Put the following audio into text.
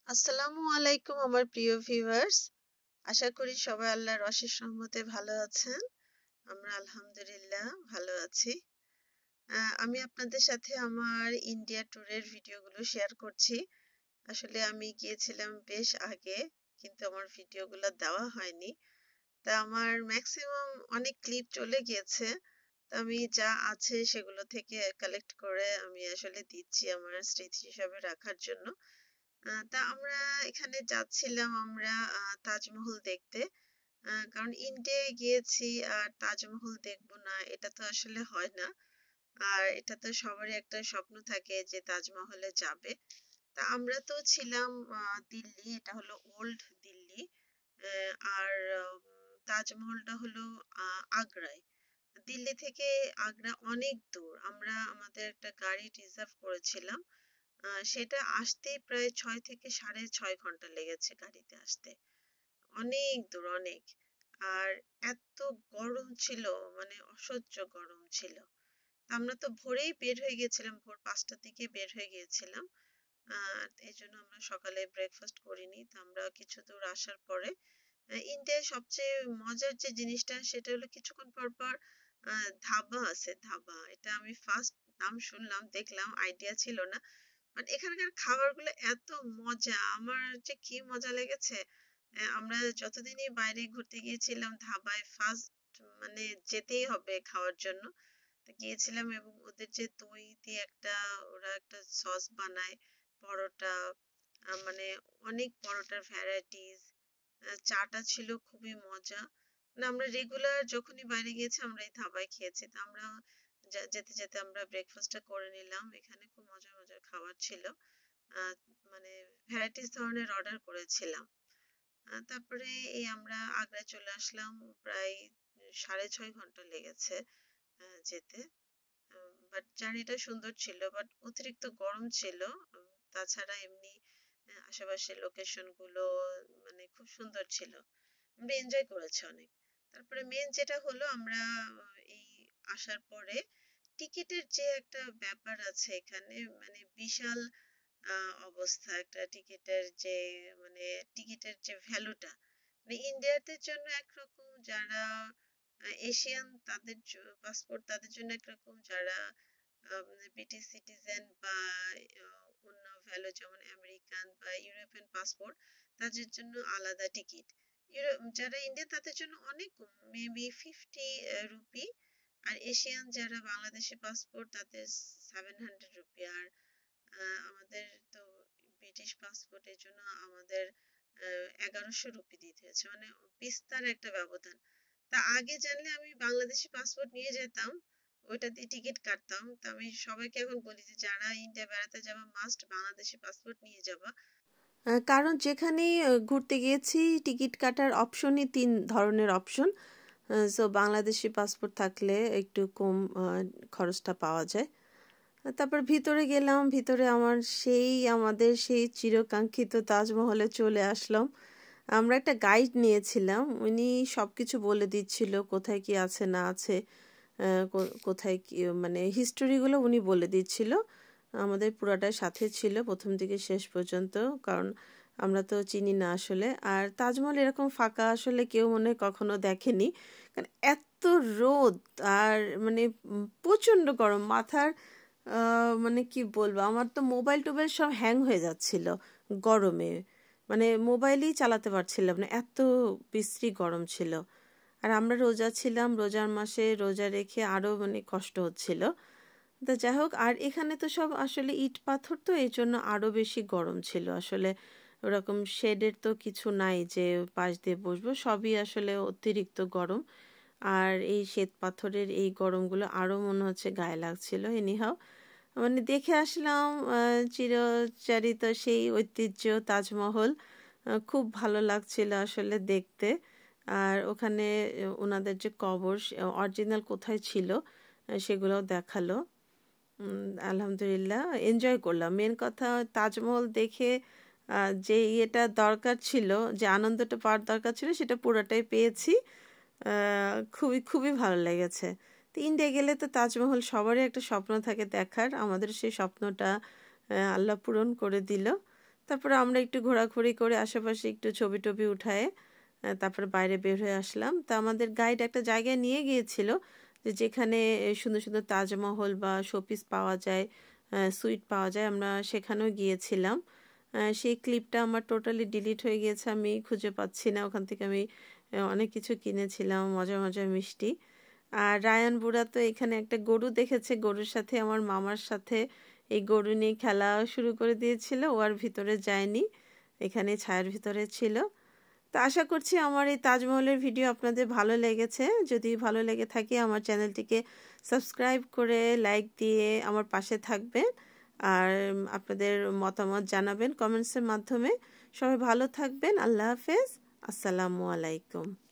আসসালামু আলাইকুম আমার প্রিয় ভিউয়ার্স। আশা করি সবাই আল্লাহর অশেষ রহমতে ভালো আছেন। আমরা আলহামদুলিল্লাহ ভালো আছি। আমি আপনাদের সাথে আমার ইন্ডিয়া ট্যুরের ভিডিওগুলো শেয়ার করছি। আসলে আমি গিয়েছিলাম বেশ আগে, কিন্তু আমার ভিডিওগুলো দেওয়া হয়নি। তা আমার ম্যাক্সিমাম অনেক ক্লিপ চলে গিয়েছে। তা আমি যা আছে সেগুলো থেকে কালেক্ট করে আমি আসলে দিচ্ছি আমার স্মৃতি হিসাবে রাখার জন্য। তা আমরা এখানে যাচ্ছিলাম আমরা তাজমহল দেখতে। কারণ ইন্ডিয়ায় গিয়েছি আর তাজমহল দেখবো না, এটা তো আসলে হয় না। আর এটা তো সবারই একটা স্বপ্ন থাকে যে তাজমহলে যাবে। তা আমরা তো ছিলাম দিল্লি, এটা হলো ওল্ড দিল্লি। আর তাজমহলটা হলো আগ্রায়। দিল্লি থেকে আগ্রা অনেক দূর। আমরা আমাদের একটা গাড়ি রিজার্ভ করেছিলাম। সেটা আসতেই প্রায় ৬ থেকে ৬.৫ ঘন্টা লেগেছে গাড়িতে আসতে। অনেক দূর, অনেক। আর এত গরম ছিল, মানে অসহ্য গরম ছিল। আমরা তো ভোরেই বের হয়ে গেছিলাম, ভোর ৫টার দিকে বের হয়ে গিয়েছিলাম। এই জন্য আমরা সকালে ব্রেকফাস্ট করিনি। তো আমরা কিছু দূর আসার পরে ইন্ডিয়ায় সবচেয়ে মজার যে জিনিসটা সেটা হলো কিছুক্ষণ পর পর ধাবা আছে, ধাবা। এটা আমি ফার্স্ট নাম শুনলাম, দেখলাম, আইডিয়া ছিল না। বাট এখানকার খাবারগুলো এত মজা, আমার যে কি মজা লেগেছে। আমরা যতদিনই বাইরে ঘুরতে গিয়েছিলাম ধাবায় ফার্স্ট মানে যেতেই হবে খাওয়ার জন্য। তো গিয়েছিলাম এবং ওদের যে দই দিয়ে ওরা একটা সস বানায়, পরোটা, মানে অনেক পরোটার ভ্যারাইটিস। চাটা ছিল খুবই মজা। মানে আমরা রেগুলার যখনই বাইরে গিয়েছি আমরা এই ধাবায় খেয়েছি। তো আমরা যেতে যেতে আমরা ব্রেকফাস্টটা করে নিলাম। এখানে খুব মজার মজার খাবার ছিল। আহ মানে ভ্যারাইটিস ধরনের অর্ডার করেছিলাম। তারপরে এই আমরা আগ্রায় চলে আসলাম। প্রায় ৬.৫ ঘন্টা লেগেছে যেতে। বাট জার্নিটা সুন্দর ছিল, বাট অতিরিক্ত গরম ছিল। তাছাড়া এমনি আশেপাশের লোকেশন গুলো মানে খুব সুন্দর ছিল। আমরা এনজয় করেছি অনেক। তারপরে মেন যেটা হলো আমরা এই আসার পরে টিকিটের যে একটা ব্যাপার আছে এখানে, মানে বিশাল অবস্থা একটা টিকিটের যে, মানে টিকিটের যে ভ্যালুটা, মানে ইন্ডিয়াতে জন্য একরকম, যারা এশিয়ান তাদের পাসপোর্ট তাদের জন্য একরকম, যারা ব্রিটিশ সিটিজেন বা অন্য ভ্যালু যেমন আমেরিকান বা ইউরোপিয়ান পাসপোর্ট, তাদের জন্য আলাদা টিকিট। যারা ইন্ডিয়ান তাদের জন্য অনেক কম, মেবি 50 রুপি। আর এশিয়ান যারা বাংলাদেশি পাসপোর্ট তাদের 700 রুপি। আর আমাদের তো ব্রিটিশ পাসপোর্টের জন্য আমাদের 1100 রুপি দিতে হয়েছে, মানে বিস্তার একটা ব্যবধান। তা আগে জানলে আমি বাংলাদেশি পাসপোর্ট নিয়ে যেতাম, ওইটা দিয়ে টিকিট কাটতাম। তো আমি সবাইকে এখন বলি যে যারা ইন্ডিয়া বেড়াতে যাবা মাস্ট বাংলাদেশি পাসপোর্ট নিয়ে যাবা। কারণ যেখানেই ঘুরতে গিয়েছি টিকিট কাটার অপশনই 3 ধরনের অপশন। সো বাংলাদেশি পাসপোর্ট থাকলে একটু কম খরচটা পাওয়া যায়। তারপর ভিতরে গেলাম, ভিতরে আমাদের সেই চিরকাঙ্ক্ষিত তাজমহলে চলে আসলাম। আমরা একটা গাইড নিয়েছিলাম, উনি সব কিছু বলে দিচ্ছিল কোথায় কি আছে না আছে, কোথায় কি মানে হিস্টোরিগুলো উনি বলে দিচ্ছিল। আমাদের পুরাটাই সাথে ছিল প্রথম থেকে শেষ পর্যন্ত, কারণ আমরা তো চিনি না আসলে। আর তাজমহল এরকম ফাঁকা আসলে কেউ মনে হয় কখনো দেখেনি, কারণ এত রোদ আর মানে প্রচণ্ড গরম। মাথার মানে কি বলবো, আমার তো মোবাইল টোবাইল সব হ্যাং হয়ে যাচ্ছিল গরমে, মানে মোবাইলই চালাতে পারছিলাম না, এত বিশ্রী গরম ছিল। আর আমরা রোজা ছিলাম, রোজার মাসে রোজা রেখে আরও মানে কষ্ট হচ্ছিল। তো যাই হোক, আর এখানে তো সব আসলে ইট পাথর, তো এই জন্য আরও বেশি গরম ছিল আসলে। ওরকম শেডের তো কিছু নাই যে পাশ দিয়ে বসবো, সবই আসলে অতিরিক্ত গরম। আর এই শ্বেত পাথরের এই গরমগুলো আরও মনে হচ্ছে গায়ে লাগছিল। এনিহাও মানে দেখে আসলাম চিরচারিত সেই ঐতিহ্য তাজমহল। খুব ভালো লাগছিল আসলে দেখতে। আর ওখানে ওনাদের যে কবর অরিজিনাল কোথায় ছিল সেগুলোও দেখালো। আলহামদুলিল্লাহ এনজয় করলাম। মেন কথা তাজমহল দেখে যে ইয়েটা দরকার ছিল, যে আনন্দটা পাওয়ার দরকার ছিল, সেটা পুরোটাই পেয়েছি। খুবই খুবই ভালো লেগেছে। তো ইন্ডিয়া গেলে তো তাজমহল সবারই একটা স্বপ্ন থাকে দেখার, আমাদের সেই স্বপ্নটা আল্লাহ পূরণ করে দিল। তারপরে আমরা একটু ঘোরাঘুরি করে আশেপাশে একটু ছবি টবি উঠায়ে তারপরে বাইরে বের হয়ে আসলাম। তা আমাদের গাইড একটা জায়গায় নিয়ে গিয়েছিল যেখানে সুন্দর সুন্দর তাজমহল বা শোপিস পাওয়া যায়, সুইট পাওয়া যায়। আমরা সেখানেও গিয়েছিলাম। সেই ক্লিপটা আমার টোটালি ডিলিট হয়ে গিয়েছে, আমি খুঁজে পাচ্ছি না। ওখান থেকে আমি অনেক কিছু কিনেছিলাম, মজার মজার মিষ্টি। আর রায়ান বুড়া তো এখানে একটা গরু দেখেছে, গরুর সাথে আমার মামার সাথে এই গরু নিয়ে খেলা শুরু করে দিয়েছিল। ও আর ভিতরে যায়নি, এখানে ছায়ার ভিতরে ছিল। তো আশা করছি আমার এই তাজমহলের ভিডিও আপনাদের ভালো লেগেছে। যদি ভালো লেগে থাকে আমার চ্যানেলটিকে সাবস্ক্রাইব করে লাইক দিয়ে আমার পাশে থাকবেন। আর আপনাদের মতামত জানাবেন কমেন্টসের মাধ্যমে। সবাই ভালো থাকবেন। আল্লাহ হাফেজ। আসসালামু আলাইকুম।